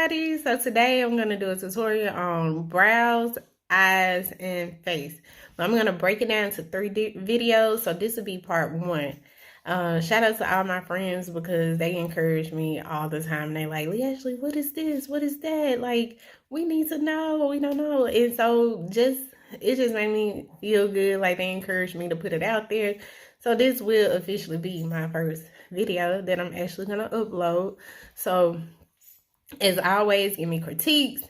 everybody. So today I'm going to do a tutorial on brows, eyes, and face. But I'm going to break it down into three videos. So this will be part one. Shout out to all my friends because they encourage me all the time. They like, Lee Ashley, what is this? What is that? Like, we need to know. We don't know. And so it just made me feel good. Like they encouraged me to put it out there. So this will officially be my first video that I'm actually going to upload. So as always, give me critiques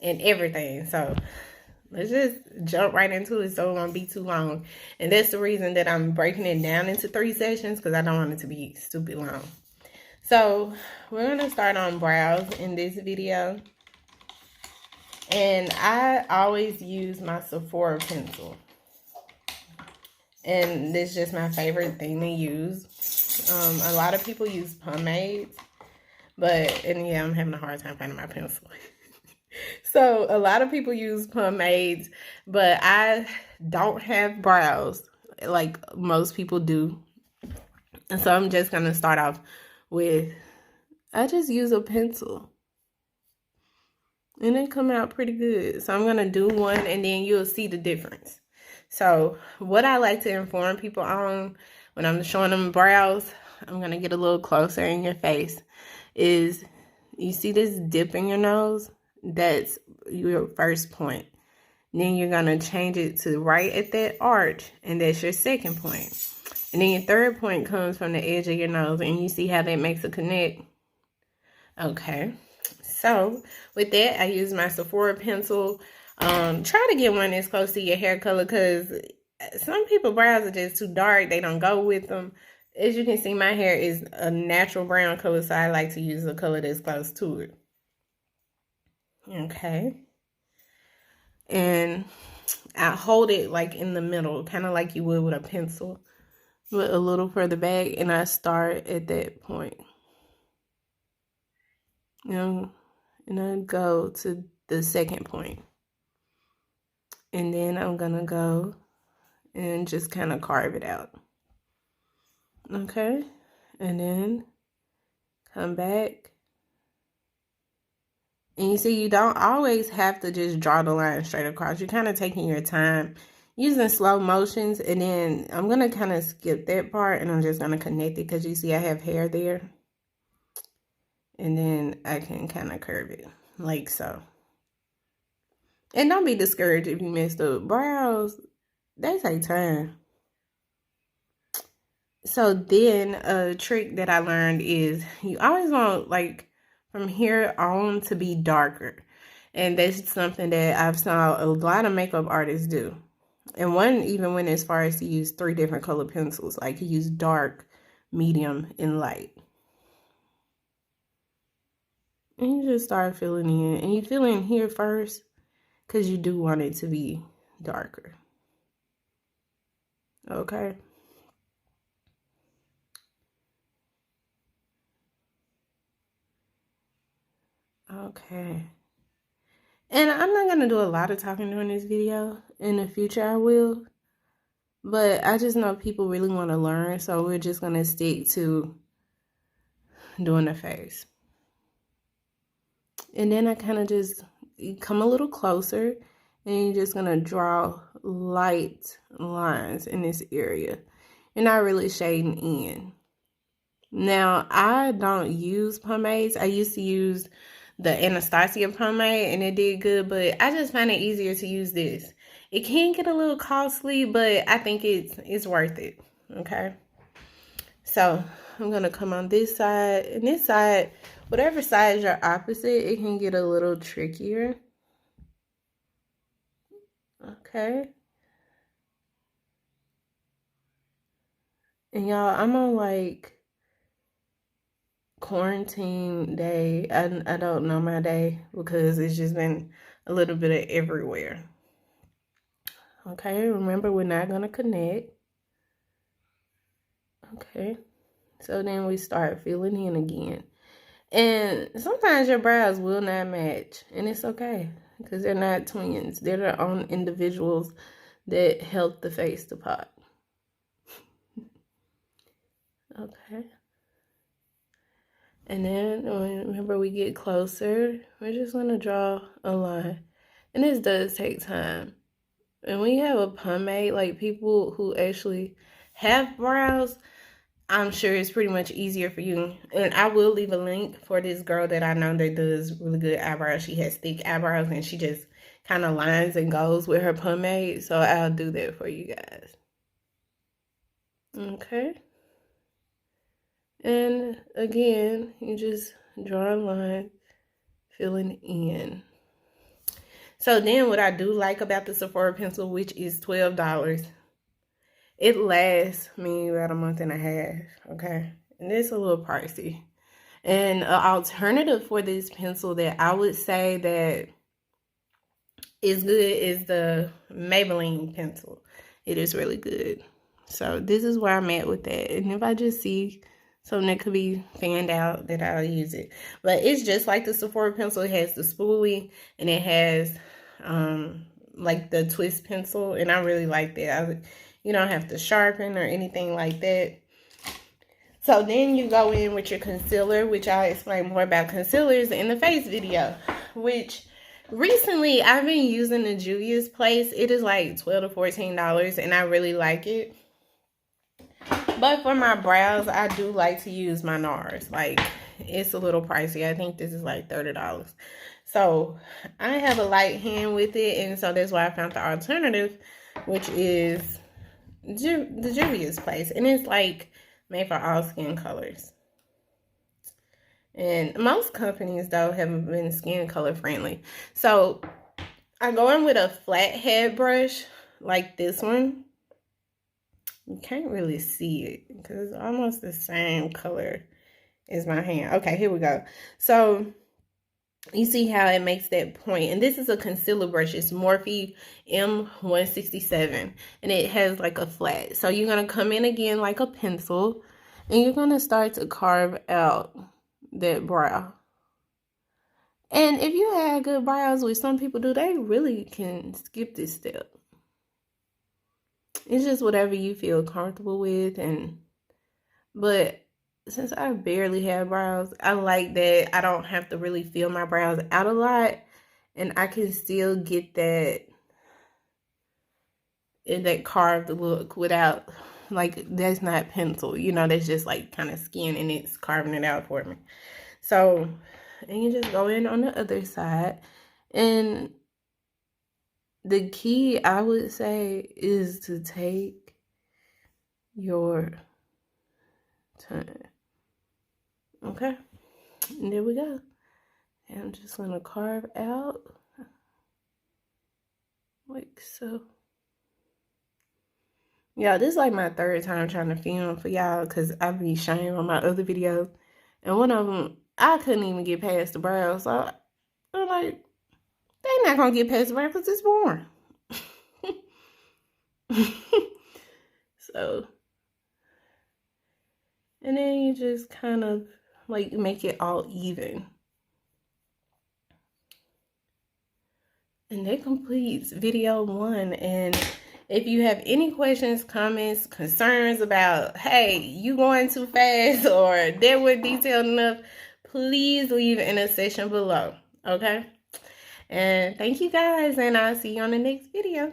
and everything. So let's just jump right into it so it won't be too long. And that's the reason that I'm breaking it down into 3 sessions, because I don't want it to be stupid long. So we're going to start on brows in this video. And I always use my Sephora pencil. And this is just my favorite thing to use. A lot of people use pomades. And yeah, I'm having a hard time finding my pencil. So a lot of people use pomades, but I don't have brows like most people do. And so I'm just going to start off with, I just use a pencil. And they come out pretty good. So I'm going to do one and then you'll see the difference. So what I like to inform people on when I'm showing them brows, I'm going to get a little closer in your face, is you see this dip in your nose? That's your first point. Then you're going to change it to right at that arch, and that's your second point. And then your third point comes from the edge of your nose, and you see how that makes a connect? Okay. So with that, I use my Sephora pencil. Try to get one that's close to your hair color, because some people's brows are just too dark. They don't go with them. As you can see, my hair is a natural brown color, so I like to use a color that's close to it. Okay. And I hold it like in the middle, kind of like you would with a pencil, but a little further back, and I start at that point. And I go to the second point. And then I'm going to go and just kind of carve it out. Okay? And then come back. And you see, you don't always have to just draw the line straight across. You're kind of taking your time, using slow motions. And then I'm going to kind of skip that part, and I'm just going to connect it, because you see I have hair there. And then I can kind of curve it like so. And don't be discouraged if you messed up. Brows, they take time. So then a trick that I learned is you always want, like, from here on to be darker. And that's something that I've saw a lot of makeup artists do. And one even went as far as to use 3 different color pencils. Like, you use dark, medium, and light. And you just start filling in. And you fill in here first, because you do want it to be darker. Okay. Okay. And I'm not going to do a lot of talking during this video. In the future, I will. But I just know people really want to learn. So we're just going to stick to doing the face. And then I kind of just come a little closer. And you're just going to draw light lines in this area. You're not really shading in. Now, I don't use pomades. I used to use the Anastasia pomade, and it did good, but I just find it easier to use this. It can get a little costly, but I think it's worth it. Okay. So I'm going to come on this side, and this side, whatever side is your opposite, it can get a little trickier. Okay. And y'all, I'm on like quarantine day. I don't know my day, because it's just been a little bit of everywhere. Okay, remember, we're not going to connect. Okay, so then we start filling in again. And sometimes your brows will not match, and it's okay, because they're not twins. They're their own individuals that help the face to pop. Okay. And then whenever we get closer, we're just going to draw a line. And this does take time. And when you have a pomade, like people who actually have brows, I'm sure it's pretty much easier for you. And I will leave a link for this girl that I know that does really good eyebrows. She has thick eyebrows and she just kind of lines and goes with her pomade. So I'll do that for you guys. Okay. And again, you just draw a line, filling in. So then what I do like about the Sephora pencil, which is $12, it lasts me about a month and a half, okay? And it's a little pricey. And an alternative for this pencil that I would say that is good is the Maybelline pencil. It is really good. So this is where I'm at with that. And if I just see something that could be fanned out, that I'll use it. But it's just like the Sephora pencil. It has the spoolie and it has like the twist pencil. And I really like that. You don't have to sharpen or anything like that. So then you go in with your concealer, which I'll explain more about concealers in the face video, which recently I've been using the Juvia's Place. It is like $12 to $14 and I really like it. But for my brows, I do like to use my NARS. Like, it's a little pricey. I think this is like $30. So I have a light hand with it, and so that's why I found the alternative, which is the Juvia's Place. And it's like made for all skin colors. And most companies, though, have been skin color friendly. So I go in with a flat head brush like this one. You can't really see it because it's almost the same color as my hand. Okay, here we go. So you see how it makes that point. And this is a concealer brush. It's Morphe M167. And it has like a flat. So you're going to come in again like a pencil. And you're going to start to carve out that brow. And if you have good brows, which some people do, they really can skip this step. It's just whatever you feel comfortable with. But since I barely have brows, I like that I don't have to really fill my brows out a lot. And I can still get that carved look without, like, that's not pencil. You know, that's just like kind of skin and it's carving it out for me. So, and you just go in on the other side. And the key, I would say, is to take your time. Okay, and there we go. And I'm just going to carve out like so. Yeah, this is like my third time trying to film for y'all because I be showing on my other videos. And one of them, I couldn't even get past the brows. So I'm like, they're not going to get past the brows because it's boring. So, and then you just kind of like make it all even. And that completes video 1. And if you have any questions, comments, concerns about, hey, you going too fast or that wasn't detailed enough, please leave in a section below. Okay? And thank you guys, and I'll see you on the next video.